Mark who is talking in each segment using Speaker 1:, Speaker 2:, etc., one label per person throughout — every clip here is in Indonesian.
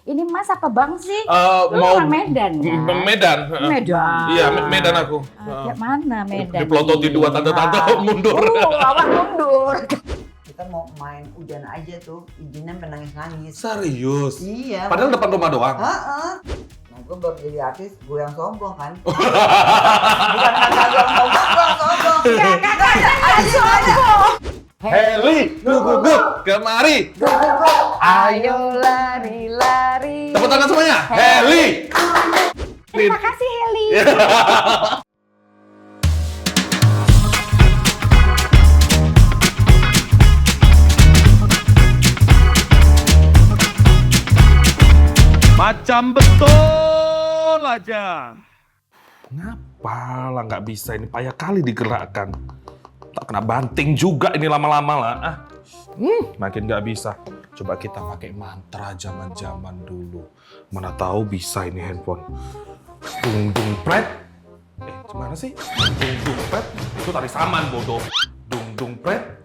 Speaker 1: Ini Mas apa Bang sih? Lu
Speaker 2: Mau
Speaker 1: orang Medan kan?
Speaker 2: Medan.
Speaker 1: Medan.
Speaker 2: Iya, Medan aku.
Speaker 1: Kayak mana Medan?
Speaker 2: Dipelototi dua tante-tante mundur.
Speaker 1: Awak mundur.
Speaker 3: Kita mau main hujan aja tuh, izinnya menangis-nangis.
Speaker 2: Serius?
Speaker 3: Iya.
Speaker 2: Padahal depan rumah doang.
Speaker 3: Heeh. Nah, gue baru jadi artis, gue yang sombong kan. Bukan kakak gue yang sombong, gue yang sombong.
Speaker 1: Kakak sombong.
Speaker 2: Heli, guguk, kemari.
Speaker 1: Ayo lari-lari.
Speaker 2: Tepuk tangan semuanya. Heli.
Speaker 1: Terima kasih Heli.
Speaker 4: Macam betul aja.
Speaker 2: Kenapa lah nggak bisa ini payah kali digerakkan. Tak kena banting juga ini lama-lama lah. Makin nggak bisa. Coba kita pakai mantra zaman-zaman dulu. Mana tahu bisa ini handphone. Dung dung pret. Gimana sih? Dung dung pret. Itu tari saman bodoh. Dung dung pret.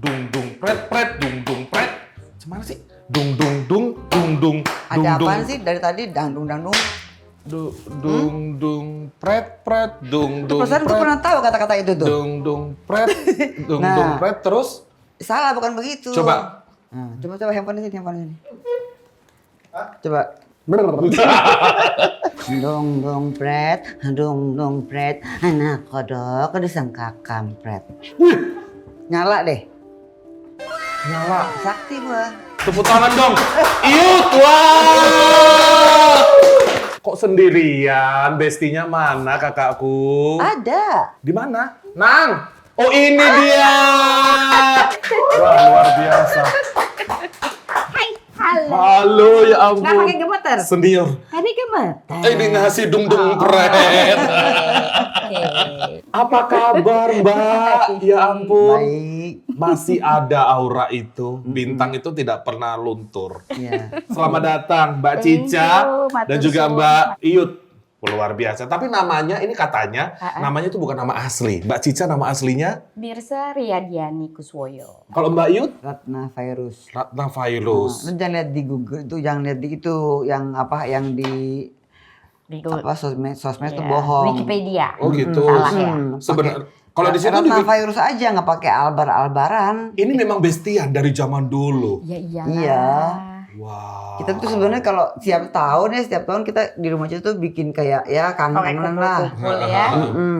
Speaker 2: Dung dung pret pret. Dung dung pret. Gimana sih? Dung dung dung dung dung.
Speaker 3: Ada apaan sih dari tadi dangdung-dangdung?
Speaker 2: Dung dung pret pret dung dung
Speaker 3: Perasaan gue pernah tahu kata-kata itu tuh.
Speaker 2: dung dung pret dung
Speaker 3: Nah.
Speaker 2: dung pret terus
Speaker 3: Salah, bukan begitu.
Speaker 2: coba
Speaker 3: Nah, coba handphone di sini. Coba. Dong dong pret, anak kodok disangka kampret. Nyala deh.
Speaker 2: nyala.
Speaker 3: Sakti gua.
Speaker 2: Tepuk tangan dong. Iut, wah. Kok sendirian? Bestinya mana kakakku?
Speaker 3: Ada.
Speaker 2: Di mana? Nang. Oh ini dia. Wah luar biasa.
Speaker 1: Halo.
Speaker 2: Halo ya
Speaker 1: Nggak
Speaker 2: ampun.
Speaker 1: pakai gemeter?
Speaker 2: Senior.
Speaker 1: Tadi gemeter.
Speaker 2: Ini ngasih dung dung pret.
Speaker 1: Oke.
Speaker 2: Apa kabar Mbak? Ya ampun.
Speaker 3: Baik.
Speaker 2: Masih ada aura itu. Bintang itu tidak pernah luntur.
Speaker 3: Iya.
Speaker 2: Selamat datang Mbak
Speaker 1: Thank
Speaker 2: Cica
Speaker 1: you, matur
Speaker 2: dan juga
Speaker 1: suwun.
Speaker 2: Mbak Iut. Luar biasa. Tapi namanya ini katanya namanya itu bukan nama asli. Mbak Cica nama aslinya.
Speaker 1: Mirsa Riyadiani Kuswoyo.
Speaker 2: Kalau Mbak Iut
Speaker 3: Ratna virus.
Speaker 2: Ratna Virus.
Speaker 3: Lu jangan lihat di Google itu, jangan lihat di itu yang apa yang di apa sosmed itu
Speaker 1: Iya,
Speaker 3: bohong.
Speaker 1: Wikipedia.
Speaker 2: Oh gitu.
Speaker 1: Salah ya.
Speaker 2: Sebenarnya kalau di situ
Speaker 3: Ratna virus aja nggak pakai albaran.
Speaker 2: ini memang bestian dari zaman dulu.
Speaker 1: Ya iyalah.
Speaker 3: Iya.
Speaker 2: Wow.
Speaker 3: Kita tuh sebenarnya kalau setiap tahun kita di rumah Cica tuh bikin kayak ya kangen-kangenan lah.
Speaker 1: Kumpul ya.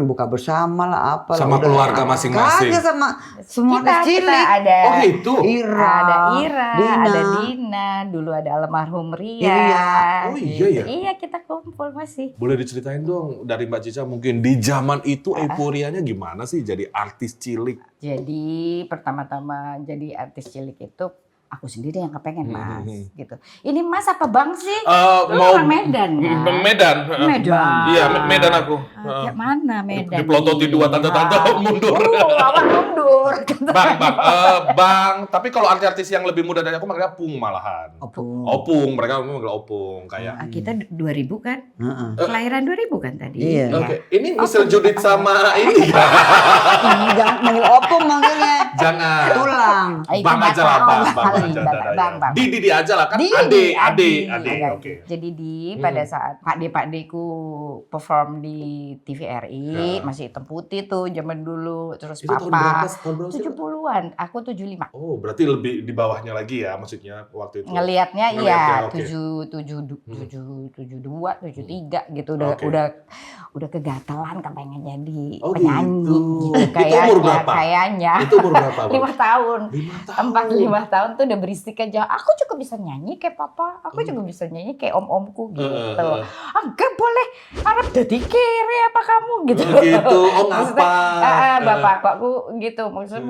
Speaker 3: Buka bersama lah apa
Speaker 2: Sama
Speaker 3: lah,
Speaker 2: keluarga masing-masing.
Speaker 3: Kagak sama semua
Speaker 1: Kita
Speaker 3: cilik.
Speaker 1: ada
Speaker 2: Oh gitu.
Speaker 3: Ira,
Speaker 1: ada Ira,
Speaker 3: Dina.
Speaker 1: ada Dina, dulu ada almarhum Ria.
Speaker 3: Iya.
Speaker 2: Oh iya ya.
Speaker 1: Iya, kita kumpul masih.
Speaker 2: Boleh diceritain dong dari Mbak Cica mungkin di zaman itu euforianya gimana sih jadi artis cilik?
Speaker 1: Jadi pertama-tama jadi artis cilik itu aku sendiri yang kepengen Mas gitu. Ini Mas apa Bang sih? Lu
Speaker 2: Mau
Speaker 1: orang Medan kan?
Speaker 2: Medan.
Speaker 1: Medan.
Speaker 2: Iya, Medan aku.
Speaker 1: Kayak mana Medan?
Speaker 2: Dipelototi dua tante-tante mundur.
Speaker 1: Awak mundur.
Speaker 2: Bang, tapi kalau artis-artis yang lebih muda dari aku manggilnya Pung malahan.
Speaker 3: Opung.
Speaker 2: Opung, mereka manggil Opung kayak.
Speaker 1: Kita 2000 kan?
Speaker 3: Heeh.
Speaker 1: Kelahiran 2000 kan tadi?
Speaker 3: Iya.
Speaker 2: Oke, ini Mister Judith sama ini ya.
Speaker 3: Jangan manggil opung manggilnya.
Speaker 2: Jangan.
Speaker 3: Tulang.
Speaker 2: Bang aja lah, Bang.
Speaker 1: Bang.
Speaker 2: Di aja lah kan.
Speaker 1: Adi.
Speaker 2: Ade. Oke.
Speaker 1: Jadi pada saat pakde-pakdeku perform di TVRI, masih hitam putih tuh zaman dulu. Terus
Speaker 2: Itu tahun berapa?
Speaker 1: papa
Speaker 2: Tahun berapa sih?
Speaker 1: 70-an, aku 75.
Speaker 2: Oh, berarti lebih di bawahnya lagi ya maksudnya waktu itu.
Speaker 1: Ngelihatnya
Speaker 2: Ngelihatnya,
Speaker 1: iya
Speaker 2: oke.
Speaker 1: 72, 73 gitu
Speaker 2: Oke.
Speaker 1: udah kegatalan kepengen jadi
Speaker 2: Oh,
Speaker 1: penyanyi
Speaker 2: gitu.
Speaker 1: gitu
Speaker 2: Itu umur berapa?
Speaker 1: kayaknya.
Speaker 2: Itu umur berapa, Bang?
Speaker 1: 5 tahun.
Speaker 2: 5 tahun.
Speaker 1: 4-5 tahun tuh udah berisik aja. Aku juga bisa nyanyi kayak papa. Aku juga bisa nyanyi kayak om-omku gitu. Enggak boleh. Arab jadi kere apa kamu gitu.
Speaker 2: Oh, gitu. Oh, ngapa?
Speaker 1: Bapakku gitu. Maksudnya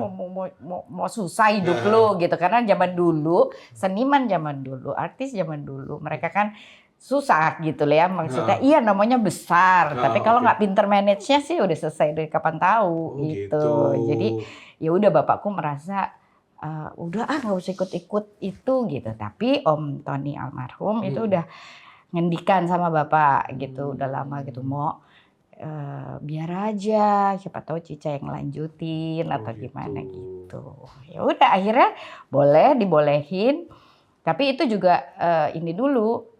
Speaker 1: mau susah hidup lu gitu. Karena zaman dulu, seniman zaman dulu, artis zaman dulu, mereka kan susah gitu lah ya maksudnya. Iya namanya besar, tapi kalau nggak pinter manage-nya sih udah selesai dari kapan tahu gitu. Jadi ya udah bapakku merasa udah nggak usah ikut-ikut itu gitu. Tapi Om Tony almarhum itu udah ngendikan sama bapak gitu, udah lama gitu mau biar aja siapa tahu Cica yang lanjutin atau gimana gitu. Ya udah akhirnya dibolehin. Tapi itu juga ini dulu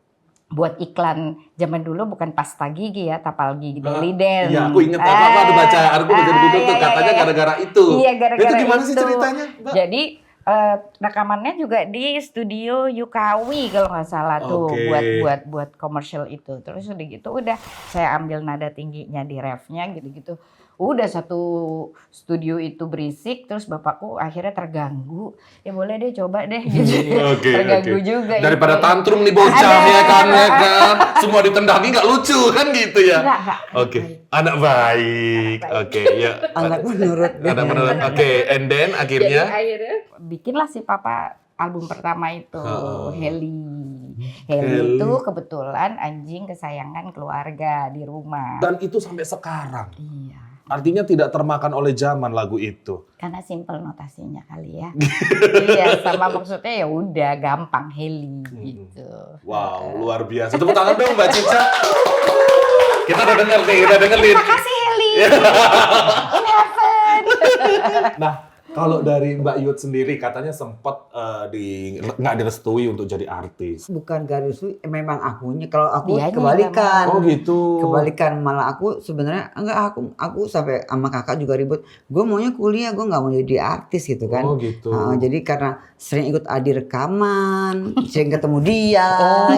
Speaker 1: buat iklan zaman dulu, bukan pasta gigi ya, tapal gigi Deliden.
Speaker 2: Iya, aku ingat aku ada baca artikel di Google tuh katanya gara-gara itu.
Speaker 1: Iya, gara-gara
Speaker 2: itu gimana sih
Speaker 1: itu.
Speaker 2: ceritanya, Mbak?
Speaker 1: Jadi rekamannya juga di studio Yukawi kalau nggak salah tuh,
Speaker 2: Oke.
Speaker 1: buat komersial itu. Terus udah gitu udah saya ambil nada tingginya di refnya gitu-gitu. Udah satu studio itu berisik, terus bapakku akhirnya terganggu. Ya boleh deh, coba deh gitu.
Speaker 2: Oke,
Speaker 1: Terganggu
Speaker 2: oke.
Speaker 1: juga.
Speaker 2: Daripada
Speaker 1: itu.
Speaker 2: tantrum nih bocah
Speaker 1: Ada.
Speaker 2: ya kan. Semua ditendangi nggak lucu kan gitu ya.
Speaker 1: Enggak.
Speaker 2: Oke, anak baik. Oke, ya.
Speaker 3: Anak menurut
Speaker 2: Ada menurut. Oke, and then akhirnya
Speaker 1: Akhirnya bikinlah si papa album pertama itu, Heli. Heli
Speaker 2: Heli.
Speaker 1: itu kebetulan anjing kesayangan keluarga di rumah.
Speaker 2: dan itu sampai sekarang.
Speaker 1: Iya,
Speaker 2: Artinya tidak termakan oleh zaman lagu itu.
Speaker 1: karena simpel notasinya kali ya. Iya, sama maksudnya ya udah gampang Heli gitu.
Speaker 2: Wow, luar biasa. Tepuk tangan dong Mbak Cica. Kita udah denger nih, udah dengerin.
Speaker 1: Makasih Heli. In heaven.
Speaker 2: Nah, kalau dari Mbak Yud sendiri katanya sempat nggak direstui untuk jadi artis.
Speaker 3: bukan garis memang akunya, kalau aku
Speaker 1: Dianya
Speaker 3: kebalikan.
Speaker 2: Oh gitu.
Speaker 3: Kebalikan, malah aku sebenarnya enggak, aku sampai sama kakak juga ribut. Gue maunya kuliah, gue nggak mau jadi artis gitu kan.
Speaker 2: Oh gitu.
Speaker 3: Jadi karena sering ikut Adi rekaman, sering ketemu dia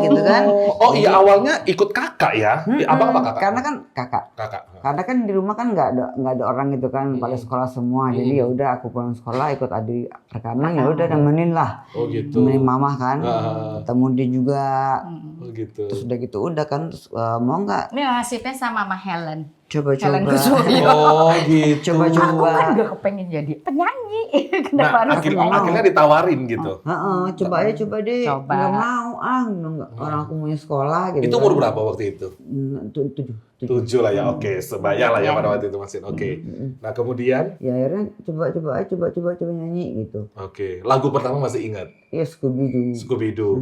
Speaker 3: gitu kan.
Speaker 2: Oh iya, awalnya ikut kakak ya? Abang apa kakak?
Speaker 3: Karena kan kakak.
Speaker 2: Kakak.
Speaker 3: Karena kan di rumah kan nggak ada orang gitu kan, pada sekolah semua. Jadi ya udah aku pulang sekolah ikut Adi rekaman, ya udah nemenin lah.
Speaker 2: Oh gitu.
Speaker 3: Nemenin mama kan. Ketemu dia juga.
Speaker 2: Oh gitu.
Speaker 3: Terus udah gitu udah kan, terus mau nggak
Speaker 1: Ini nasibnya sama sama Helen. Helen
Speaker 3: coba-coba.
Speaker 1: Kusuyo.
Speaker 2: Oh gitu.
Speaker 3: Coba-coba.
Speaker 1: Aku kan gak kepengen jadi penyanyi.
Speaker 2: Nah,
Speaker 1: Kenapa harus penyanyi?
Speaker 2: akhirnya ditawarin gitu.
Speaker 3: Coba aja, coba deh.
Speaker 1: Coba.
Speaker 3: Nggak mau, nggak. Orang aku punya sekolah gitu.
Speaker 2: Itu umur berapa waktu itu?
Speaker 3: 7.
Speaker 2: 7 lah ya, oke. Sebaya lah ya pada waktu itu Mas. Oke. Nah kemudian,
Speaker 3: Ya akhirnya coba nyanyi gitu.
Speaker 2: oke. Lagu pertama masih ingat?
Speaker 3: Iya, Scooby Doo.
Speaker 2: Scooby-Doo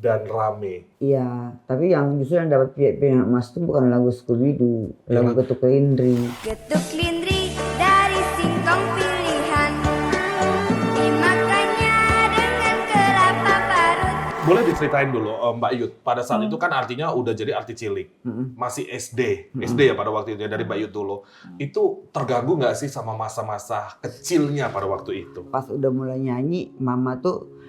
Speaker 2: dan Rame.
Speaker 3: Iya, tapi yang justru yang dapat piala emas itu bukan lagu Scooby Doo, lagu Ketuk Lindri.
Speaker 5: Getuk lindri dari singkong pilihan, dimakannya dengan kelapa parut.
Speaker 2: Boleh diceritain dulu Mbak Yud, pada saat itu kan artinya udah jadi artis cilik, masih SD ya pada waktu itu ya, dari Mbak Yud dulu. Itu terganggu nggak sih sama masa-masa kecilnya pada waktu itu?
Speaker 3: Pas udah mulai nyanyi, mama tuh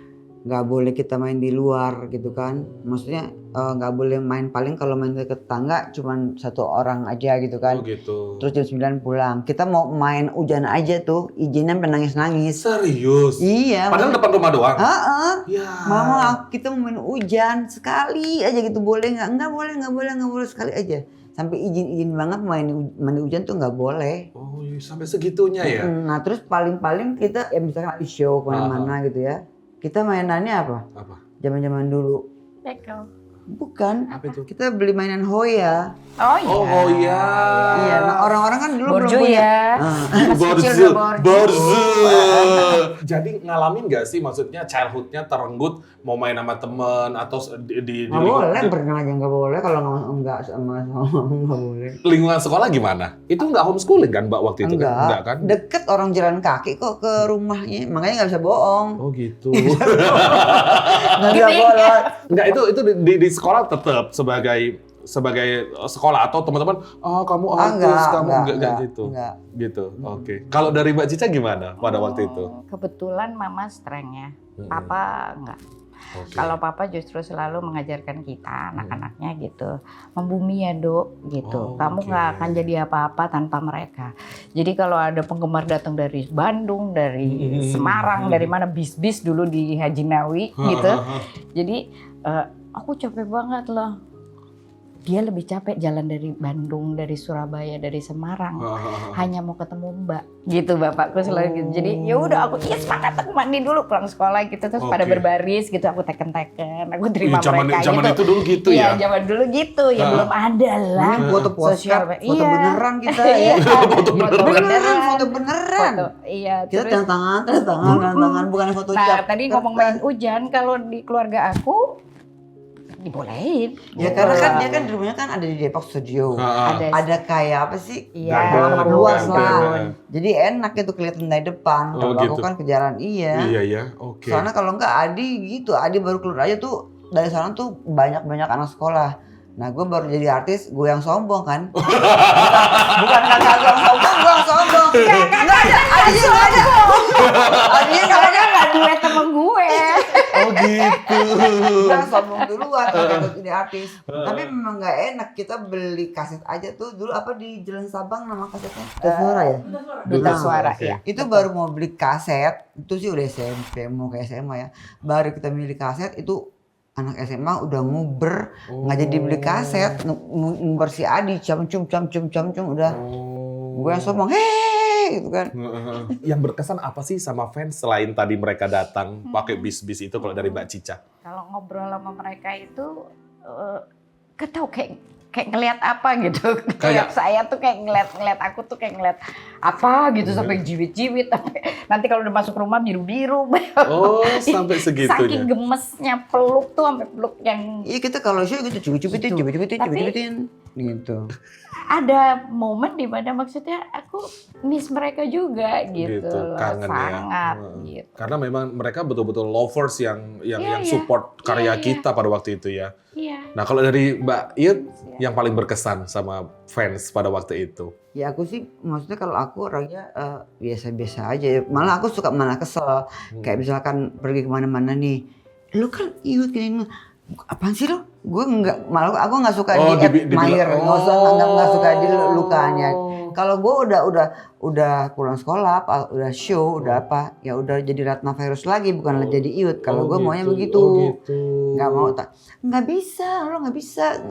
Speaker 3: nggak boleh kita main di luar gitu kan. Maksudnya nggak boleh main, paling kalau main ke tetangga cuman satu orang aja gitu kan.
Speaker 2: Oh gitu.
Speaker 3: Terus jam 9 pulang. Kita mau main hujan aja tuh, izinnya sampai nangis-nangis.
Speaker 2: Serius?
Speaker 3: Iya.
Speaker 2: Padahal depan rumah doang?
Speaker 3: Heeh.
Speaker 2: Ya.
Speaker 3: Mama, kita mau main hujan sekali aja gitu, boleh nggak? Nggak boleh sekali aja. Sampai izin banget main hujan tuh nggak boleh.
Speaker 2: Oh iya, sampai segitunya ya?
Speaker 3: Nah terus paling kita ya misalkan di show kemana-mana gitu ya. Kita mainannya apa?
Speaker 2: Apa?
Speaker 3: Zaman-zaman dulu.
Speaker 1: Bekel.
Speaker 3: Bukan.
Speaker 2: Apa itu?
Speaker 3: Kita beli mainan Hoya.
Speaker 1: Oh iya.
Speaker 2: Oh iya.
Speaker 3: Iya, nah orang-orang kan dulu
Speaker 1: Borju
Speaker 3: belum punya.
Speaker 1: ya. Masih kecil
Speaker 2: Borzu,
Speaker 1: udah
Speaker 2: borzu. Jadi ngalamin nggak sih, maksudnya childhoodnya terenggut mau main sama temen atau di
Speaker 3: Nggak boleh, pernah aja nggak boleh. Kalau nggak sama nggak boleh.
Speaker 2: lingkungan sekolah gimana? Itu nggak homeschooling kan Mbak waktu itu? Enggak kan?
Speaker 3: Deket, orang jalan kaki kok ke rumahnya. Makanya nggak bisa bohong.
Speaker 2: Oh gitu.
Speaker 3: Nggak bisa bohong.
Speaker 2: Enggak, itu di sekolah tetap sebagai sekolah atau teman-teman, kamu artis, kamu enggak gitu.
Speaker 3: Enggak.
Speaker 2: Gitu. Oke. Kalau dari Mbak Cica gimana pada waktu itu?
Speaker 1: Kebetulan mama strength ya. Papa enggak.
Speaker 2: Oke.
Speaker 1: Kalau papa justru selalu mengajarkan kita anak-anaknya gitu, membumi ya Dok gitu.
Speaker 2: Oh,
Speaker 1: Kamu
Speaker 2: oke.
Speaker 1: nggak akan jadi apa-apa tanpa mereka. Jadi kalau ada penggemar datang dari Bandung, dari Semarang, dari mana bis-bis dulu di Haji Nawi gitu. Jadi aku capek banget loh. Dia lebih capek jalan dari Bandung, dari Surabaya, dari Semarang. Hanya mau ketemu Mbak gitu, bapakku selalu gitu. Jadi ya udah aku semangat, aku mandi dulu pulang sekolah gitu, terus pada
Speaker 2: Oke.
Speaker 1: berbaris gitu, aku teken-teken, aku terima mereka
Speaker 2: Zaman
Speaker 1: gitu.
Speaker 2: itu dulu gitu
Speaker 1: Iya,
Speaker 2: ya?
Speaker 1: zaman dulu gitu, ya belum ada lah.
Speaker 3: Foto
Speaker 1: Sosial
Speaker 3: postcard,
Speaker 1: media.
Speaker 3: foto
Speaker 1: Iya.
Speaker 3: beneran kita
Speaker 1: Iya,
Speaker 3: ya.
Speaker 1: foto beneran.
Speaker 3: Foto beneran.
Speaker 1: Foto, iya.
Speaker 3: Kita
Speaker 1: Terus,
Speaker 3: tanda tangan, bukan foto
Speaker 1: nah
Speaker 3: cap.
Speaker 1: tadi ngomong main hujan, kalau di keluarga aku dibolehin.
Speaker 3: Ya karena kan dia kan rumahnya kan ada di Depok Studio. Ada kayak apa sih?
Speaker 1: Iya.
Speaker 3: Halaman luas lah.
Speaker 2: garden.
Speaker 3: Jadi enak itu kelihatan dari depan.
Speaker 2: Oh,
Speaker 3: Kalau aku
Speaker 2: gitu.
Speaker 3: kan ke jalan
Speaker 2: Iya ya, oke.
Speaker 3: Soalnya kalau enggak Adi gitu, Adi baru keluar aja tuh dari sana tuh banyak anak sekolah. Nah gue baru jadi artis, gue yang sombong kan. Bukan kakak gue yang sombong. Nggak ada, Adinya nggak ada. Adinya nggak ada.
Speaker 1: Nggak duet temen gue.
Speaker 2: Oh gitu.
Speaker 3: Kita sombong duluan kalau gue jadi artis. Tapi memang nggak enak, kita beli kaset aja tuh. Dulu apa di Jalan Sabang nama kasetnya? Suara ya?
Speaker 1: Duta
Speaker 3: Nah,
Speaker 1: Suara
Speaker 2: oke.
Speaker 1: ya.
Speaker 3: Itu baru mau beli kaset, itu sih udah SMP, mau ke SMA ya. Baru kita milih kaset, itu anak SMA udah nguber, nggak jadi beli kaset, nguber si Adi, cum udah. Gue yang sombong, hehehe, gitu kan.
Speaker 2: Yang berkesan apa sih sama fans selain tadi mereka datang pakai bis-bis itu kalau dari Mbak Cica?
Speaker 1: Kalau ngobrol sama mereka itu, ketau kayak ngelihat apa gitu. Kayak saya tuh kayak ngeliat aku tuh kayak ngeliat apa gitu sampai jiwit-jiwit, sampai nanti kalau udah masuk rumah biru-biru.
Speaker 2: Oh, sampai segitunya.
Speaker 1: Saking gemesnya peluk tuh sampai peluk yang
Speaker 3: Iya kita kalau show gitu cubit-cubitin gitu.
Speaker 1: ada momen di mana maksudnya aku miss mereka juga gitu, loh.
Speaker 2: Kangen
Speaker 1: Sangat
Speaker 2: ya.
Speaker 1: gitu.
Speaker 2: Karena memang mereka betul-betul lovers yang
Speaker 1: Iya.
Speaker 2: support karya
Speaker 1: Iya.
Speaker 2: kita pada waktu itu ya.
Speaker 1: Iya.
Speaker 2: Nah kalau dari Mbak Iyut yang paling berkesan sama fans pada waktu itu?
Speaker 3: Ya aku sih maksudnya kalau aku orangnya biasa-biasa aja. Malah aku suka malah kesel. Kayak misalkan pergi kemana-mana nih, lu kan Iyut gini, apaan sih lu? Gue nggak, malah aku nggak suka admire, nggak suka dilukanya. Kalau gue udah pulang sekolah, udah show, udah apa, ya udah jadi Ratna Virus lagi, bukan jadi Iyut. Kalau gue maunya begitu, nggak mau nggak bisa, lo nggak bisa,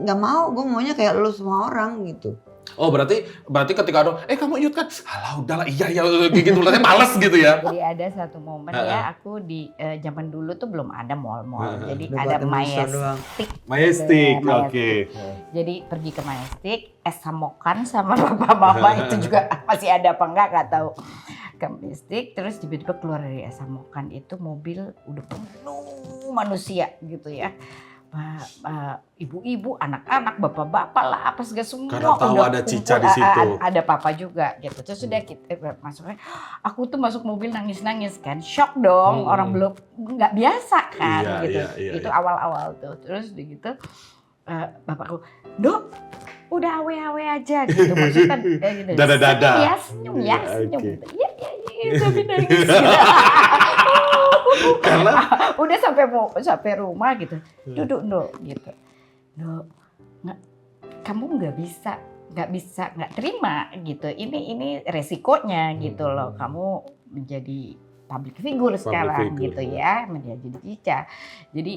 Speaker 3: nggak mau. Gue maunya kayak lo semua orang gitu.
Speaker 2: Oh berarti ketika ada, kamu Iyut kan? Alah udahlah iya gitu, rasanya males gitu ya.
Speaker 1: Jadi ada satu momen ya aku di zaman dulu tuh belum ada mall-mall. Jadi ada Majestic.
Speaker 2: Majestic,
Speaker 1: Majestic.
Speaker 2: oke.
Speaker 1: Jadi pergi ke Majestic, es samokan sama papa mama itu juga masih ada apa nggak tahu. Ke Majestic, terus tiba-tiba keluar dari es samokan itu mobil udah penuh manusia gitu ya. Ibu-ibu, anak-anak, bapak-bapak lah, apa segala semua.
Speaker 2: Karena tahu
Speaker 1: udah
Speaker 2: ada
Speaker 1: kumpul.
Speaker 2: Cica di situ.
Speaker 1: Ada papa juga gitu. Terus sudah kita masuknya, aku tuh masuk mobil nangis-nangis kan, shock dong. Orang belum nggak biasa kan
Speaker 2: Iya,
Speaker 1: gitu.
Speaker 2: iya,
Speaker 1: Itu
Speaker 2: iya.
Speaker 1: awal-awal tuh. Terus gitu, bapakku, Dok, udah awe-awe aja gitu. Maksudnya gitu.
Speaker 2: Dada-dada.
Speaker 1: Iya, senyum ya,
Speaker 2: Iya,
Speaker 1: senyum
Speaker 2: oke.
Speaker 1: gitu. Iya, tapi nangis gitu.
Speaker 2: Karena
Speaker 1: Udah sampai rumah gitu, duduk Dok gitu. Dok, kamu nggak terima gitu. Ini resikonya gitu loh. Kamu menjadi public figure sekarang
Speaker 2: figure,
Speaker 1: gitu ya, menjadi Cica. Jadi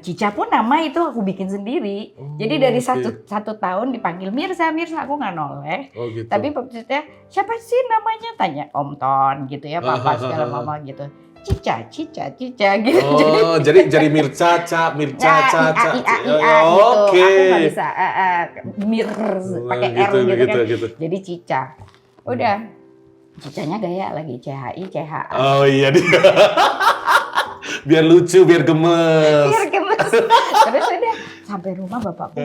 Speaker 1: Cica pun nama itu aku bikin sendiri. Jadi dari satu tahun dipanggil Mirza, aku nggak noleh.
Speaker 2: Oh gitu.
Speaker 1: Tapi maksudnya siapa sih namanya? Tanya Om Ton gitu ya, Papa segala mama gitu. Cica gitu.
Speaker 2: Oh, jadi Mirca-ca.
Speaker 1: Oke. Aku nggak bisa mir pakai R gitu. Jadi Cica. Udah. Cicanya gaya lagi CHI.
Speaker 2: Oh iya dia. Biar lucu, biar gemes.
Speaker 1: Terus udah sampai rumah bapakku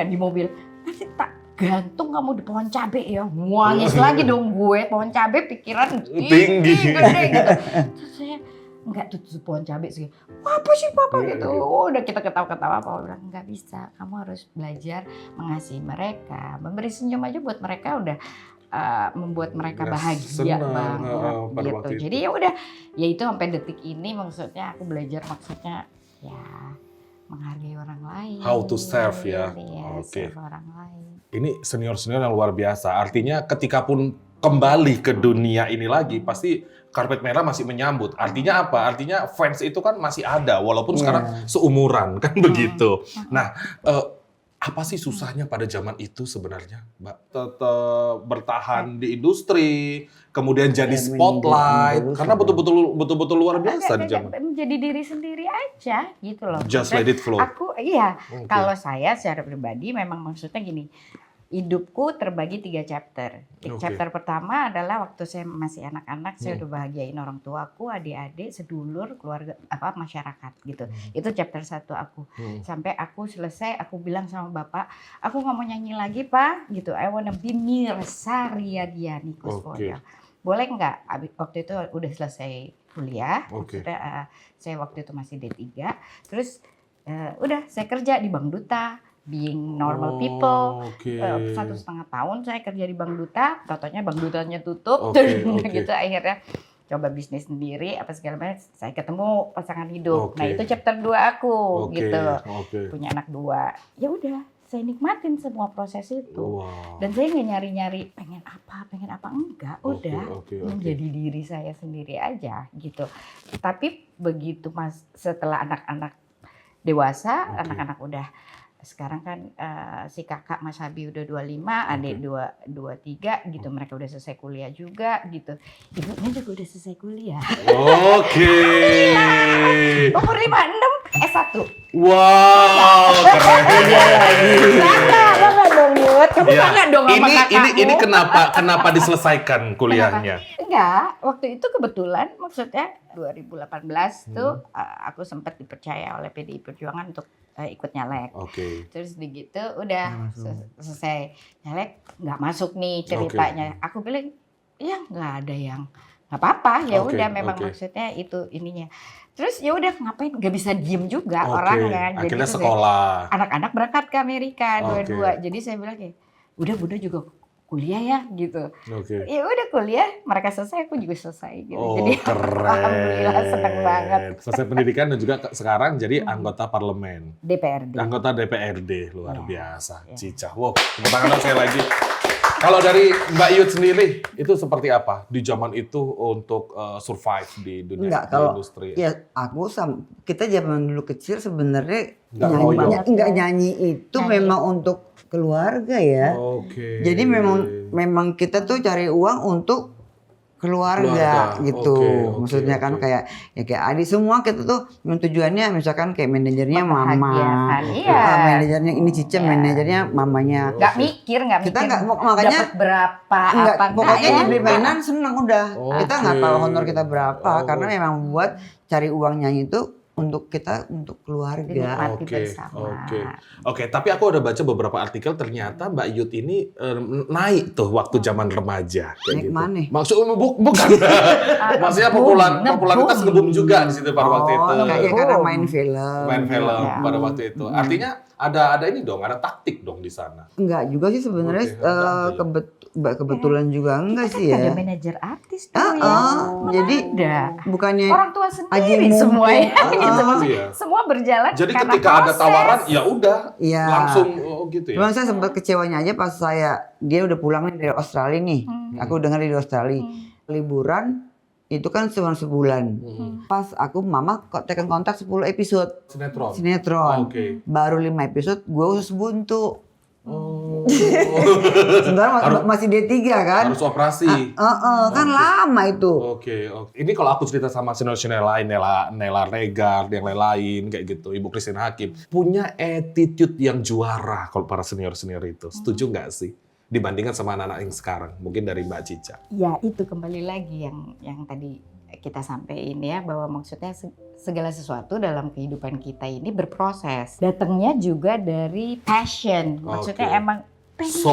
Speaker 1: di mobil. Nanti tak gantung kamu di pohon cabe ya. Nangis lagi dong gue. Pohon cabe pikiran tinggi. Gede gitu. Terus saya enggak tutup pohon cabe sih. Apa sih papa gitu. Oh, udah kita ketawa-ketawa. Papa bilang enggak bisa. Kamu harus belajar mengasihi mereka. Memberi senyum aja buat mereka udah membuat mereka bahagia banget gitu. Jadi ya udah, ya itu sampai detik ini maksudnya aku belajar maksudnya ya menghargai orang lain.
Speaker 2: How to serve ya.
Speaker 1: Oke. Serve orang lain.
Speaker 2: Ini senior-senior yang luar biasa. Artinya ketika pun kembali ke dunia ini lagi, pasti karpet merah masih menyambut. Artinya apa? Artinya fans itu kan masih ada, walaupun sekarang seumuran kan begitu. Nah, apa sih susahnya pada zaman itu sebenarnya, Mbak? Tetap bertahan di industri, kemudian jadi spotlight, karena betul-betul luar biasa di zaman.
Speaker 1: Menjadi diri sendiri aja gitu loh.
Speaker 2: Just let it flow.
Speaker 1: Aku kalau saya secara pribadi memang maksudnya gini, hidupku terbagi 3 chapter.
Speaker 2: Oke.
Speaker 1: Chapter pertama adalah waktu saya masih anak-anak, saya udah bahagiain orang tuaku, adik-adik, sedulur, keluarga, masyarakat gitu. Itu chapter 1 aku. Sampai aku selesai, aku bilang sama bapak, aku nggak mau nyanyi lagi pak, gitu. I wanna be Mirsa Riyadiani Kuswoyo. Boleh nggak? Waktu itu udah selesai kuliah, maksudnya saya waktu itu masih D3. Terus udah saya kerja di Bank Duta. Being normal people, 1,5 tahun saya kerja di Bank Duta, totonya Bank Dutanya tutup, gitu akhirnya coba bisnis sendiri, apa segala macam. Saya ketemu pasangan hidup. Nah itu chapter 2 aku, gitu, punya anak 2. Ya udah, saya nikmatin semua proses itu, dan saya nggak nyari-nyari pengen apa enggak, udah menjadi diri saya sendiri aja, gitu. Tapi begitu setelah anak-anak dewasa, anak-anak udah sekarang kan si kakak Mas Habi udah 25, adik 23 gitu, mereka udah selesai kuliah juga gitu. Ibunya juga udah selesai kuliah. Umur 56, S1.
Speaker 2: Wow, keren.
Speaker 1: Bangga dong Yud, kamu bangga dong sama kakakmu.
Speaker 2: Ini kenapa diselesaikan kuliahnya?
Speaker 1: Enggak, waktu itu kebetulan maksudnya 2018 tuh aku sempat dipercaya oleh PDI Perjuangan untuk ikut nyalek. Terus begitu udah selesai nyalek nggak masuk nih ceritanya. Aku bilang ya nggak ada yang nggak apa-apa ya udah memang maksudnya itu ininya. Terus ya udah ngapain nggak bisa diem juga orangnya. Jadi
Speaker 2: akhirnya sekolah.
Speaker 1: Anak-anak berangkat ke Amerika dua-dua. Jadi saya bilang kayak udah Bunda juga kuliah ya gitu. Ya udah kuliah, mereka selesai, aku juga selesai gitu. Jadi
Speaker 2: keren.
Speaker 1: Alhamdulillah senang banget.
Speaker 2: Selesai pendidikan dan juga sekarang jadi anggota parlemen.
Speaker 1: DPRD.
Speaker 2: Anggota DPRD, luar biasa. Cica. Wow, tepuk tangan dong sekali lagi. Kalau dari Mbak Yud sendiri, itu seperti apa di zaman itu untuk survive di dunia industri?
Speaker 3: Ya kita zaman dulu kecil sebenarnya
Speaker 2: nggak
Speaker 3: nyanyi itu memang untuk keluarga ya. Jadi memang kita tuh cari uang untuk keluarga gitu. Maksudnya kan kayak adik semua kita tuh tujuannya misalkan kayak manajernya mama. Manajernya ini Cica, manajernya mamanya.
Speaker 1: Nggak mikir
Speaker 3: kita makanya
Speaker 1: dapat berapa
Speaker 3: pokoknya dibeli mainan seneng udah. Kita nggak tahu honor kita berapa karena memang buat cari uang nyanyi itu untuk keluarga.
Speaker 2: Oke, tapi aku udah baca beberapa artikel ternyata Mbak Yud ini naik tuh waktu zaman remaja kayak gitu.
Speaker 3: Mana?
Speaker 2: Maksudnya bukan. Maksudnya popularitas ngebum juga di situ pada waktu itu.
Speaker 3: Karena main film
Speaker 2: pada waktu itu. Artinya ada ini dong, ada taktik dong di sana.
Speaker 3: Enggak juga sih sebenarnya kebetulan juga enggak sih ya.
Speaker 1: Ada manajer artis tuh ya.
Speaker 3: Jadi bukannya
Speaker 1: orang tua sendiri semuanya gitu. Semua berjalan.
Speaker 2: Jadi ketika ada tawaran ya udah langsung gitu ya.
Speaker 3: Memang saya sempat kecewanya aja pas dia udah pulang nih dari Australia nih. Aku dengar di Australia. Liburan itu kan cuma sebulan. Pas mama tekan kontak 10 episode. Sinetron. Baru 5 episode gue usus buntu. Sebenarnya masih D3 kan?
Speaker 2: Harus operasi.
Speaker 3: Kan lama itu.
Speaker 2: Ini kalau aku cerita sama senior-senior lain, Nela Regar, yang lain kayak gitu, Ibu Christine Hakim, punya attitude yang juara kalau para senior-senior itu. Setuju nggak sih? Dibandingkan sama anak-anak yang sekarang, mungkin dari Mbak Cica.
Speaker 1: Ya itu kembali lagi yang tadi kita sampaikan ya, bahwa maksudnya segala sesuatu dalam kehidupan kita ini berproses. Datangnya juga dari passion, maksudnya emang pengen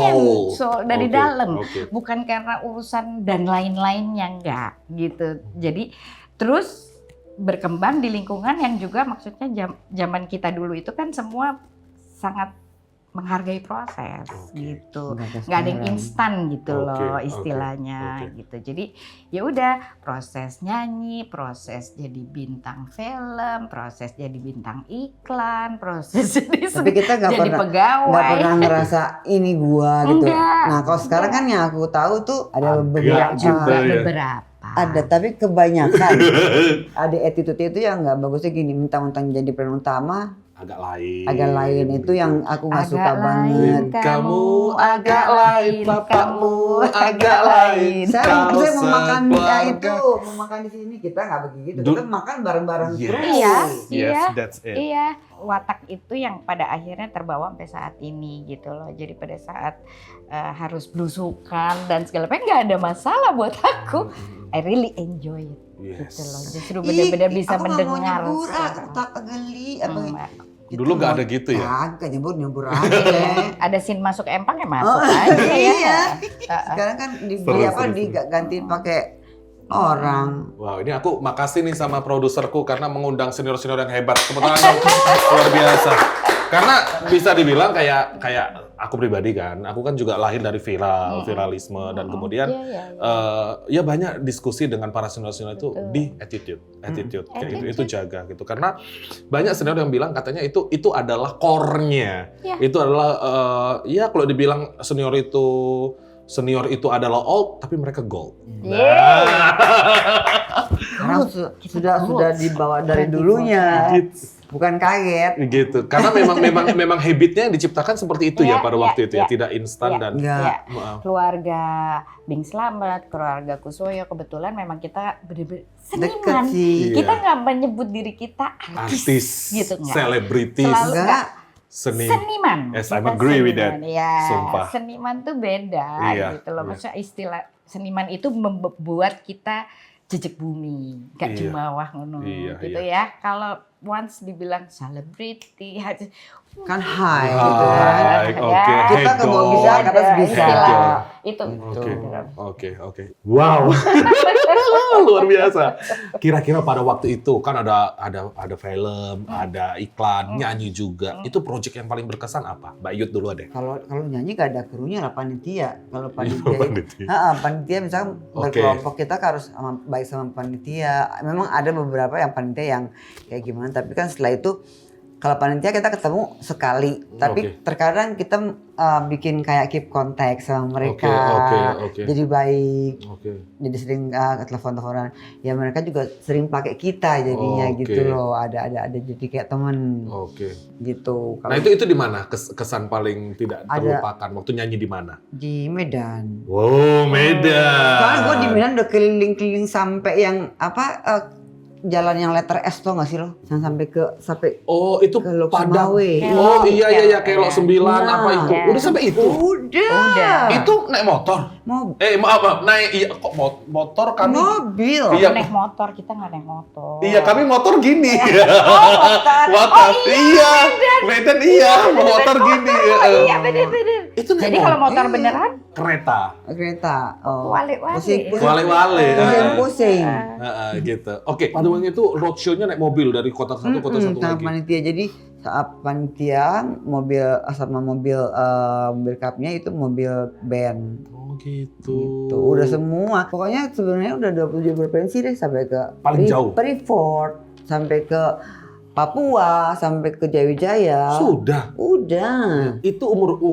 Speaker 1: soul dari dalam, bukan karena urusan dan lain-lainnya enggak gitu. Jadi terus berkembang di lingkungan yang juga maksudnya zaman kita dulu itu kan semua sangat menghargai proses gitu, nggak ada yang instan gitu loh istilahnya gitu. Jadi ya udah proses nyanyi, proses jadi bintang film, proses jadi bintang iklan, proses jadi pegawai.
Speaker 3: Nggak pernah ngerasa ini gua gitu. Nah kalau sekarang kan yang aku tahu tuh ada beberapa. Ada, tapi kebanyakan ada attitude itu yang nggak bagusnya gini, mentang-mentang jadi peran utama
Speaker 2: agak lain.
Speaker 3: Agak lain itu yang aku nggak suka
Speaker 1: Agak
Speaker 3: banget.
Speaker 1: lain.
Speaker 2: Kamu agak lain, bapakmu agak lain.
Speaker 3: Saya
Speaker 2: Kau
Speaker 3: mau makan
Speaker 2: sekeluarga.
Speaker 3: mau makan di sini kita nggak begitu.
Speaker 2: Du-
Speaker 3: Kita makan bareng-bareng
Speaker 2: Yes.
Speaker 3: terus.
Speaker 1: Iya.
Speaker 2: Yes,
Speaker 1: Iya.
Speaker 2: that's it.
Speaker 1: Iya, watak itu yang pada akhirnya terbawa sampai saat ini gitu loh. Jadi pada saat harus belusukan dan segala macam nggak ada masalah buat aku. I really enjoy it
Speaker 2: Yes.
Speaker 1: gitu loh. Justru benar-benar bisa
Speaker 3: aku nggak mau
Speaker 1: mendengar.
Speaker 3: nyebur,
Speaker 1: suara.
Speaker 3: tak geli apa.
Speaker 1: Enggak.
Speaker 3: Gitu
Speaker 2: Dulu nggak
Speaker 3: loh.
Speaker 2: ada gitu ya?
Speaker 3: Kagak nyebur aja.
Speaker 1: Ada scene masuk empang ya masuk
Speaker 3: Oh,
Speaker 1: aja ya.
Speaker 3: iya.
Speaker 1: Heeh.
Speaker 3: Sekarang kan
Speaker 2: Seru, seru.
Speaker 3: digantiin pakai orang.
Speaker 2: Wow, ini aku makasih nih sama produserku karena mengundang senior-senior yang hebat. Tepuk tangan dong. Luar biasa. Karena bisa dibilang kayak aku pribadi kan, aku kan juga lahir dari viralisme dan kemudian
Speaker 1: Iya, iya.
Speaker 2: ya banyak diskusi dengan para senior-senior itu
Speaker 1: Betul.
Speaker 2: di attitude kayak itu
Speaker 1: Attitude.
Speaker 2: jaga gitu. Karena banyak senior yang bilang katanya itu adalah core-nya.
Speaker 1: Iya.
Speaker 2: Itu adalah ya kalau dibilang senior itu adalah old tapi mereka gold.
Speaker 1: Yeay.
Speaker 3: Karena
Speaker 1: Kita
Speaker 3: sudah dibawa dari dulunya. Bukan kaget.
Speaker 2: Gitu. Karena memang habitnya yang diciptakan seperti itu ya
Speaker 1: Iya,
Speaker 2: pada
Speaker 1: iya,
Speaker 2: waktu itu ya,
Speaker 1: iya.
Speaker 2: tidak instan
Speaker 1: Iya.
Speaker 2: dan
Speaker 3: Enggak.
Speaker 1: Ya,
Speaker 2: maaf.
Speaker 1: keluarga Bing Slamet, keluarga Kuswoyo kebetulan memang kita bener-bener
Speaker 3: Deket
Speaker 1: seniman.
Speaker 3: sih.
Speaker 1: Kita nggak menyebut diri kita
Speaker 2: Artis,
Speaker 1: gitu enggak.
Speaker 2: selebritis,
Speaker 1: Selalu
Speaker 3: Enggak.
Speaker 2: seniman.
Speaker 1: Yes,
Speaker 2: Yes, I'm agree with that.
Speaker 1: Ya,
Speaker 2: Sumpah.
Speaker 1: seniman tuh beda
Speaker 2: Iya,
Speaker 1: gitu loh.
Speaker 2: iya.
Speaker 1: Maksudnya istilah seniman itu membuat kita jejak bumi, gak
Speaker 2: Iya.
Speaker 1: jumawah ngono
Speaker 2: Iya,
Speaker 1: gitu
Speaker 2: iya.
Speaker 1: ya. Kalau once dibilang selebriti,
Speaker 3: Kan high gitu kan.
Speaker 2: Baik,
Speaker 1: Ya.
Speaker 2: oke.
Speaker 3: Kita ke bawah bisa,
Speaker 1: Ada
Speaker 3: ke atas bisa.
Speaker 1: istilah itu.
Speaker 2: Oke. Wow. Luar biasa. Kira-kira pada waktu itu kan ada film, ada iklan, nyanyi juga. Itu project yang paling berkesan apa? Mbak Yud dulu deh.
Speaker 3: Kalau nyanyi gak ada krunya lah panitia. Kalau panitia,
Speaker 2: Panitia.
Speaker 3: panitia misalkan
Speaker 2: Oke.
Speaker 3: berkelompok kita harus baik sama panitia. Memang ada beberapa yang panitia yang kayak gimana. Tapi kan setelah itu kalau panitia kita ketemu sekali. Tapi
Speaker 2: Oke.
Speaker 3: terkadang kita bikin kayak keep contact sama mereka.
Speaker 2: Oke.
Speaker 3: Jadi baik.
Speaker 2: Oke.
Speaker 3: Jadi sering telepon-teleponan. Ya mereka juga sering pakai kita jadinya
Speaker 2: Oke.
Speaker 3: gitu loh. Ada jadi kayak temen
Speaker 2: Oke.
Speaker 3: gitu.
Speaker 2: Nah, itu di mana kesan paling tidak
Speaker 3: Ada.
Speaker 2: terlupakan waktu nyanyi di mana?
Speaker 3: Di Medan.
Speaker 2: Wow, Medan.
Speaker 3: Soalnya gue di Medan udah keliling-keliling sampai yang jalan yang letter S tuh nggak sih lo? Yang sampai
Speaker 2: Oh, itu
Speaker 3: ke Lok
Speaker 2: Padang.
Speaker 3: Sumawe.
Speaker 2: Oh, iya
Speaker 1: Kelok.
Speaker 2: Kelok 9
Speaker 3: Nah.
Speaker 2: apa itu?
Speaker 1: Ya.
Speaker 2: Udah sampai itu.
Speaker 3: Udah.
Speaker 2: Itu naik motor.
Speaker 3: Mau
Speaker 2: Maaf, naik iya kok motor kami.
Speaker 3: mobil.
Speaker 2: Iya.
Speaker 1: Naik motor, kita nggak naik motor.
Speaker 2: Iya, kami motor gini.
Speaker 1: motor.
Speaker 2: Motor.
Speaker 1: Oh,
Speaker 2: Iya. Medan iya, motor gini.
Speaker 1: Iya bener-bener.
Speaker 2: Itu naik
Speaker 1: Jadi kalau motor
Speaker 3: Iya.
Speaker 1: beneran,
Speaker 2: kereta.
Speaker 3: Kereta. Oh.
Speaker 1: Wale-wale.
Speaker 2: Wale-wale.
Speaker 3: Pusing.
Speaker 2: Gitu. Oke, pada waktu itu roadshow-nya naik mobil dari kota satu ke kota satu
Speaker 3: Sama
Speaker 2: lagi.
Speaker 3: panitia. Jadi saat panitia mobil sama mobil cupnya itu mobil band.
Speaker 2: Oh, gitu.
Speaker 3: Gitu. Udah semua. Pokoknya sebenarnya udah 27 provinsi deh sampai ke
Speaker 2: Paling jauh?
Speaker 3: Freeport, sampai ke Papua, sampai ke Jayawijaya.
Speaker 2: Sudah.
Speaker 3: Udah.
Speaker 2: Itu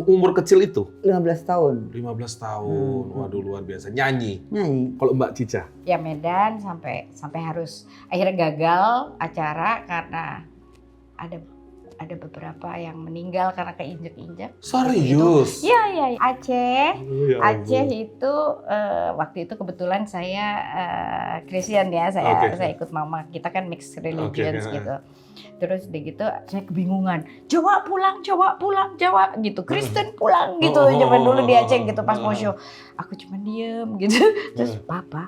Speaker 2: umur kecil itu.
Speaker 3: 15 tahun
Speaker 2: 15 tahun. Waduh, luar biasa. Nyanyi.
Speaker 3: nyanyi.
Speaker 2: Kalau Mbak Cica.
Speaker 1: Ya Medan sampai harus akhirnya gagal acara karena ada beberapa yang meninggal karena keinjek-injek.
Speaker 2: Serius?
Speaker 1: Iya. Aceh.
Speaker 2: Oh, ya
Speaker 1: Aceh
Speaker 2: ampun.
Speaker 1: itu waktu itu kebetulan saya Christian ya, saya
Speaker 2: Oke.
Speaker 1: saya ikut mama. Kita kan mixed religions
Speaker 2: Oke.
Speaker 1: gitu. Terus udah gitu saya kebingungan. Jawa pulang Jawa gitu. Kristen pulang gitu. Zaman dulu di Aceh gitu pas mau show. Aku cuma diem gitu. Terus papa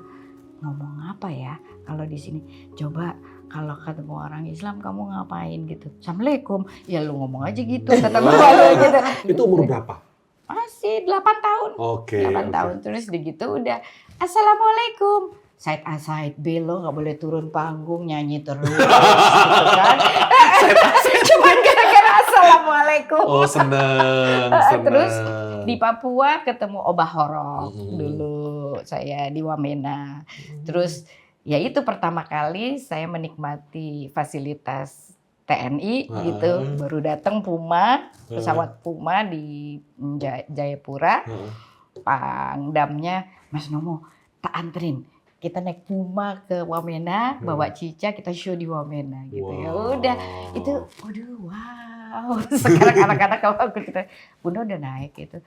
Speaker 1: ngomong apa ya kalau di sini? Coba kalau ketemu orang Islam kamu ngapain gitu? Assalamualaikum. Ya lu ngomong aja gitu kata bapak gitu.
Speaker 2: Itu umur berapa?
Speaker 1: Masih 8 tahun.
Speaker 2: Oke.
Speaker 1: 8 tahun terus gitu udah Assalamualaikum. Side A side B lo nggak boleh turun panggung nyanyi terus gitu kan. Cuman gara-gara Assalamualaikum.
Speaker 2: Oh, seneng.
Speaker 1: Terus di Papua ketemu Obah Horok
Speaker 2: Hmm.
Speaker 1: dulu saya di Wamena. Terus ya itu pertama kali saya menikmati fasilitas TNI gitu. Baru datang Puma, pesawat Puma di Jayapura. Pangdamnya, Mas Nomo tak anterin kita naik Puma ke Wamena, bawa Cica, kita show di Wamena gitu ya. Udah itu, waduh, wow. Sekarang anak-anak kalau aku cerita, Bunda udah naik gitu.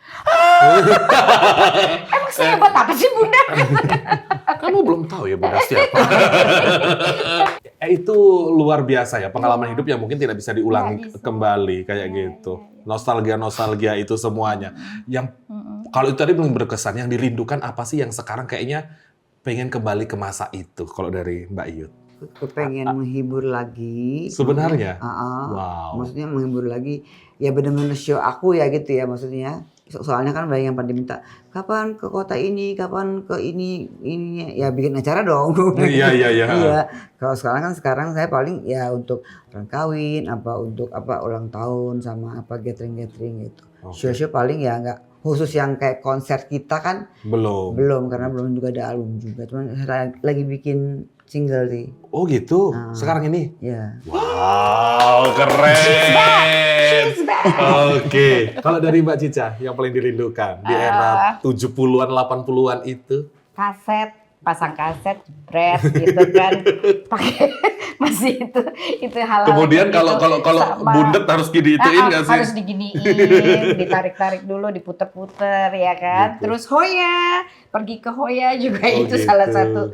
Speaker 1: Emang saya buat apa sih Bunda?
Speaker 2: Kamu belum tahu ya Bunda siapa? Itu luar biasa ya, pengalaman hidup yang mungkin tidak bisa diulangi
Speaker 1: Nggak bisa.
Speaker 2: kembali kayak
Speaker 1: Iya,
Speaker 2: gitu.
Speaker 1: iya, iya.
Speaker 2: Nostalgia itu semuanya. Yang kalau itu tadi belum berkesan, yang dirindukan apa sih yang sekarang kayaknya pengen kembali ke masa itu kalau dari Mbak Iyut?
Speaker 3: Aku pengen menghibur lagi.
Speaker 2: Sebenarnya?
Speaker 3: Wow.
Speaker 2: Wow.
Speaker 3: Maksudnya menghibur lagi, ya benar-benar show aku ya gitu ya maksudnya. Soalnya kan banyak yang pada minta, kapan ke kota ini, kapan ke ini, ya bikin acara dong.
Speaker 2: Iya.
Speaker 3: Iya. Kalau sekarang saya paling ya untuk orang kawin, untuk ulang tahun sama gathering gitu.
Speaker 2: Oke.
Speaker 3: Show paling ya nggak khusus yang kayak konser kita kan belum karena belum juga ada album juga. Cuman saya lagi bikin single sih.
Speaker 2: Oh gitu, sekarang ini?
Speaker 3: Ya.
Speaker 2: Wow, keren. Oke, kalau dari Mbak Cica yang paling dirindukan di era 70-an, 80-an itu?
Speaker 1: Kaset, pasang kaset, jebret gitu kan. Pakai masih itu hal-hal.
Speaker 2: Kemudian
Speaker 1: kayak
Speaker 2: kalau
Speaker 1: gitu. Sama-
Speaker 2: bundet harus gini-ituin nggak sih?
Speaker 1: Harus diginiin, ditarik-tarik dulu, diputer-puter ya kan.
Speaker 2: Gitu.
Speaker 1: Terus Hoya, pergi ke Hoya juga
Speaker 2: Oh,
Speaker 1: itu
Speaker 2: gitu.
Speaker 1: salah satu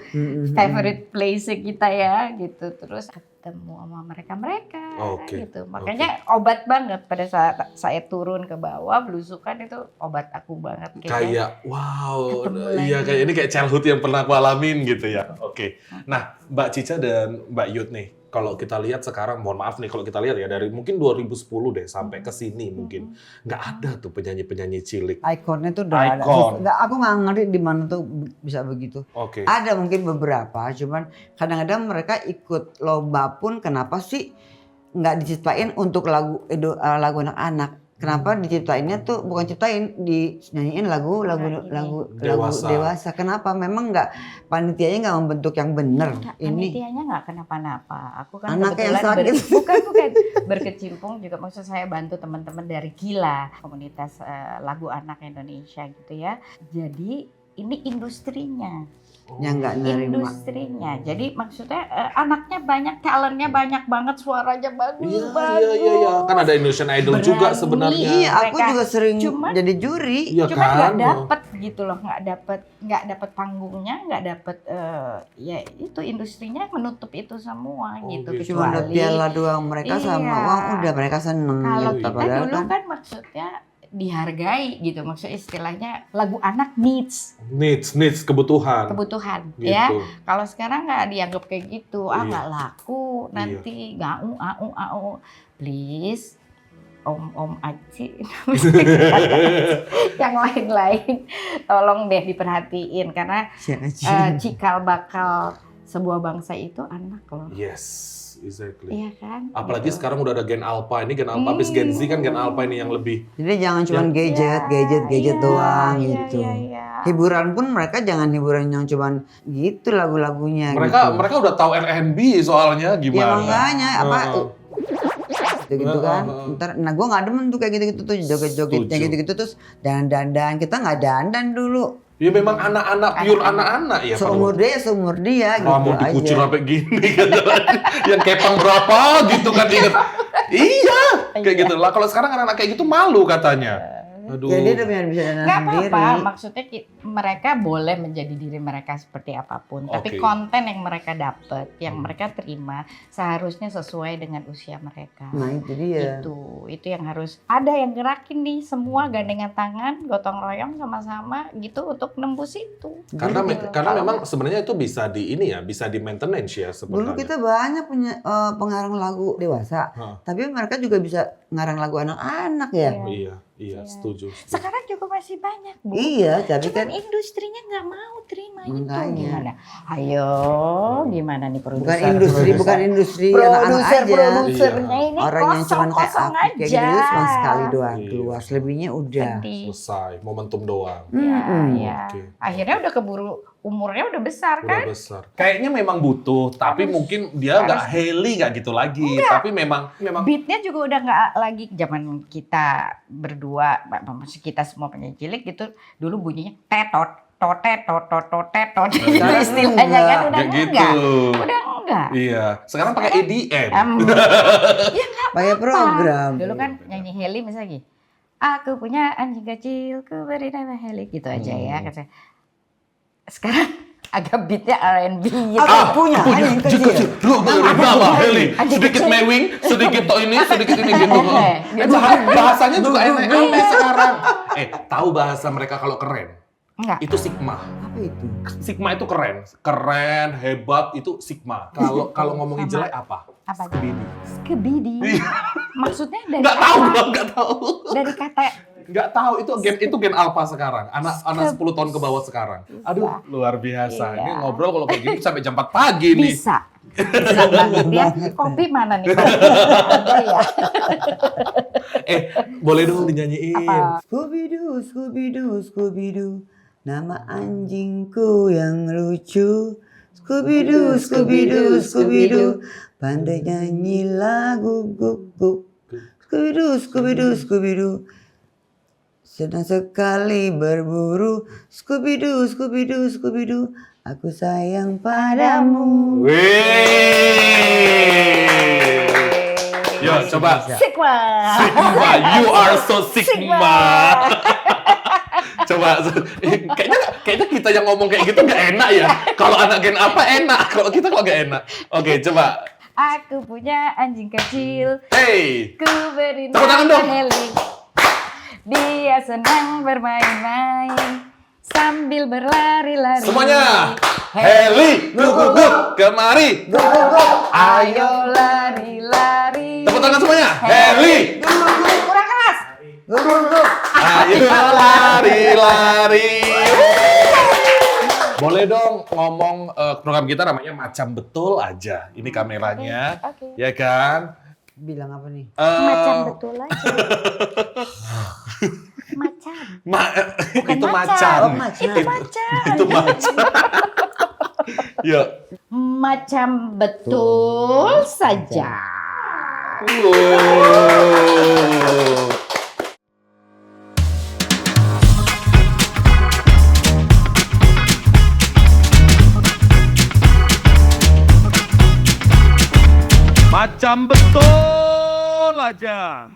Speaker 1: favorite place kita ya gitu. Terus ketemu sama mereka
Speaker 2: Oke,
Speaker 1: gitu. Makanya obat banget pada saat saya turun ke bawah belusukan itu obat aku banget
Speaker 2: Kayak wow,
Speaker 1: Ketemu
Speaker 2: iya
Speaker 1: lagi.
Speaker 2: kayak ini kayak childhood yang pernah aku alamin gitu ya. Oke. Nah, Mbak Cica dan Mbak Yut nih, kalau kita lihat sekarang, mohon maaf nih kalau kita lihat ya dari mungkin 2010 deh sampai ke sini mungkin nggak ada tuh penyanyi-penyanyi cilik.
Speaker 3: Ikonnya tuh udah ada.
Speaker 2: Icon.
Speaker 3: Aku nggak ngerti di mana tuh bisa begitu.
Speaker 2: Oke.
Speaker 3: Ada mungkin beberapa, cuman kadang-kadang mereka ikut lomba pun kenapa sih nggak diciptain untuk lagu anak-anak? Kenapa diciptainnya tuh bukan ciptain, dinyanyiin lagu dewasa. Kenapa? Memang nggak panitianya nggak membentuk yang benar.
Speaker 1: Enggak,
Speaker 3: Ini
Speaker 1: panitianya nggak kenapa-napa. Aku kan
Speaker 3: Anaknya yang
Speaker 1: kebetulan
Speaker 3: sakit.
Speaker 1: bukan berkecimpung juga, maksud saya bantu teman-teman dari Gila, komunitas lagu anak Indonesia gitu ya. Jadi ini industrinya.
Speaker 3: yang nggak nerima.
Speaker 1: Industrinya. Jadi maksudnya anaknya banyak, talentnya banyak banget, suaranya bagus.
Speaker 2: Iya. Kan ada Indonesian Idol juga
Speaker 1: Berani.
Speaker 2: sebenarnya.
Speaker 3: Iya, aku
Speaker 1: Mereka
Speaker 3: juga sering
Speaker 1: cuman-
Speaker 3: jadi juri.
Speaker 2: Iya
Speaker 1: Cuma nggak
Speaker 2: kan?
Speaker 1: dapet gitu loh, nggak dapet panggungnya, nggak dapet ya itu industrinya menutup itu semua
Speaker 2: Oh,
Speaker 1: gitu.
Speaker 2: gitu.
Speaker 3: Cuma ada
Speaker 1: Kecuali
Speaker 3: piala doang mereka sama
Speaker 1: Iya.
Speaker 3: uang udah mereka seneng
Speaker 1: kalau
Speaker 3: gitu.
Speaker 1: kita
Speaker 3: Padahal
Speaker 1: dulu kan maksudnya dihargai gitu, maksudnya istilahnya lagu anak needs,
Speaker 2: Needs kebutuhan.
Speaker 1: kebutuhan
Speaker 2: Gitu.
Speaker 1: ya. Kalau sekarang nggak dianggap kayak gitu,
Speaker 2: Iya.
Speaker 1: nggak laku nanti, au, please. Om Aci, yang lain-lain, tolong deh diperhatiin karena cikal bakal sebuah bangsa itu anak loh,
Speaker 2: Yes, exactly.
Speaker 1: iya kan?
Speaker 2: Apalagi
Speaker 1: Gitu.
Speaker 2: sekarang udah ada Gen Alpha. Ini Gen Alpha habis Gen Z kan Gen Alpha ini yang lebih.
Speaker 3: Jadi jangan cuma gadget
Speaker 1: Iya,
Speaker 3: doang
Speaker 1: iya,
Speaker 3: gitu.
Speaker 1: iya.
Speaker 3: Hiburan pun mereka jangan hiburan yang cuman gitu lagu-lagunya gitu.
Speaker 2: Mereka udah tahu R&B soalnya
Speaker 3: Ya
Speaker 2: gimana.
Speaker 3: makanya gitu kan.
Speaker 2: Heeh.
Speaker 3: Ntar, gue nggak demen tuh kayak gitu-gitu tuh joget-jogetnya
Speaker 2: Setuju.
Speaker 3: gitu-gitu terus dandan kita nggak dandan dulu.
Speaker 2: Ya memang anak-anak, pure anak-anak ya.
Speaker 3: Seumur dia gitu
Speaker 2: Rambut dikucur
Speaker 3: aja.
Speaker 2: sampai gini kan. Yang kepang berapa gitu kan inget. Iya, kayak gitu lah. Kalau sekarang anak-anak kayak gitu malu katanya. Aduh.
Speaker 3: Ya dia udah bisa dandan
Speaker 1: Nggak
Speaker 3: sendiri.
Speaker 1: apa-apa, maksudnya mereka boleh menjadi diri mereka seperti apapun. Tapi
Speaker 2: Oke.
Speaker 1: konten yang mereka dapat, yang mereka terima, seharusnya sesuai dengan usia mereka.
Speaker 3: Nah itu dia.
Speaker 1: Itu yang harus ada yang gerakin nih, semua gandengan tangan, gotong royong sama-sama gitu untuk nembus itu.
Speaker 2: Karena
Speaker 1: Gitu.
Speaker 2: karena
Speaker 1: Kalau
Speaker 2: memang sebenarnya itu bisa di ini ya, bisa di maintenance ya
Speaker 3: Dulu
Speaker 2: sebenarnya.
Speaker 3: kita banyak punya pengarang lagu dewasa,
Speaker 2: Hah.
Speaker 3: tapi mereka juga bisa ngarang lagu anak-anak ya.
Speaker 2: Iya,
Speaker 1: Iya.
Speaker 2: setuju.
Speaker 1: sekarang juga masih banyak, Bu.
Speaker 3: Iya, tapi
Speaker 1: Cuman
Speaker 3: kan
Speaker 1: industrinya nggak mau terima itu.
Speaker 3: Makanya.
Speaker 1: Gimana? Ayo, gimana nih produser?
Speaker 3: bukan industri anak-anak aja.
Speaker 1: Produsernya ini
Speaker 3: Orang yang cuma kayak
Speaker 1: kosong-kosong
Speaker 3: aku kayak
Speaker 1: aja.
Speaker 3: gitu cuma sekali doang
Speaker 2: Iya.
Speaker 3: keluar, selebihnya udah.
Speaker 1: Sedih.
Speaker 2: Selesai, momentum doang.
Speaker 1: Ya,
Speaker 3: Mm-mm.
Speaker 1: ya.
Speaker 2: Oke.
Speaker 1: Akhirnya udah keburu, umurnya udah besar
Speaker 2: Udah
Speaker 1: kan?
Speaker 2: besar. Kayaknya memang butuh, tapi mungkin dia nggak Hailey nggak gitu lagi. Tapi memang
Speaker 1: Beatnya juga udah nggak lagi zaman kita berdua, maksud kita semua penyanyi cilik gitu. Dulu bunyinya tetot, totet, gitu
Speaker 3: Sekarang
Speaker 1: istilahnya kan udah
Speaker 2: Nggak gitu.
Speaker 1: enggak. Udah enggak.
Speaker 2: Iya, sekarang pakai EDM.
Speaker 1: Ya nggak
Speaker 3: Pakai
Speaker 1: apa-apa.
Speaker 3: program.
Speaker 1: Dulu kan nyanyi Heli misalnya gini, aku punya anjing kecil, ku beri nama Heli, gitu aja ya. Kata saya. Sekarang agak beatnya R&B gitu.
Speaker 3: Aku punya anjing kecil.
Speaker 2: Lu nama Heli, sedikit mewing, sedikit ini, sedikit ini gitu. Bahasanya juga aneh-aneh sekarang. Tahu bahasa mereka kalau keren?
Speaker 1: Enggak.
Speaker 2: Itu Sigma.
Speaker 3: Apa itu?
Speaker 2: Sigma itu keren, hebat itu Sigma. Kalau ngomongin
Speaker 1: Sama.
Speaker 2: jelek apa?
Speaker 1: Apa?
Speaker 2: Skibidi.
Speaker 1: Skibidi. Maksudnya dari
Speaker 2: Nggak tahu,
Speaker 1: apa?
Speaker 2: gua nggak tahu.
Speaker 1: Dari kata
Speaker 2: Nggak tahu itu gen alpha sekarang. Anak 10 tahun ke bawah sekarang. Aduh, luar biasa.
Speaker 1: Iya.
Speaker 2: Ini ngobrol kalau kayak gini sampai jam 4 pagi nih.
Speaker 1: bisa. Bisa banget ya. Kopi mana nih? Ada ya.
Speaker 2: Boleh dong dinyanyiin.
Speaker 1: Apa?
Speaker 3: Scooby-Doo, Scooby-Doo, Scooby-Doo. Nama anjingku yang lucu. Scooby-Doo, Scooby-Doo, Scooby-Doo. Pandai nyanyi lagu guk-guk. Scooby-Doo, Scooby-Doo, Scooby-Doo. Senang sekali berburu. Scooby-Doo, Scooby-Doo, Scooby-Doo. Aku sayang padamu.
Speaker 2: Wih. Yo, coba.
Speaker 1: Sigma.
Speaker 2: Sigma, you are so Sigma. Coba, kayaknya kita yang ngomong kayak gitu nggak enak ya. Kalau anak gen apa enak, kalau kita kok nggak enak. Oke, coba.
Speaker 1: Aku punya anjing kecil.
Speaker 2: Hey,
Speaker 1: Ku beri
Speaker 2: Tepuk tangan
Speaker 1: nama
Speaker 2: dong.
Speaker 1: Heli. Dia senang bermain-main sambil berlari-lari.
Speaker 2: semuanya. Heli, guk, kemari.
Speaker 1: Ayo lari-lari.
Speaker 2: Tepuk tangan semuanya. Heli,
Speaker 1: Kurang keras.
Speaker 2: ayo lari-lari. Boleh dong ngomong program kita namanya Macam Betul Aja. Ini kameranya,
Speaker 1: Oke.
Speaker 2: ya kan?
Speaker 3: Bilang apa nih?
Speaker 1: Macam betul aja. Macam.
Speaker 2: Itu
Speaker 1: macan.
Speaker 2: macan.
Speaker 3: Oh, macan.
Speaker 1: Itu macan.
Speaker 2: Itu macan. Yuk.
Speaker 1: Macam betul saja.
Speaker 2: Wow.
Speaker 4: Macam betul aja.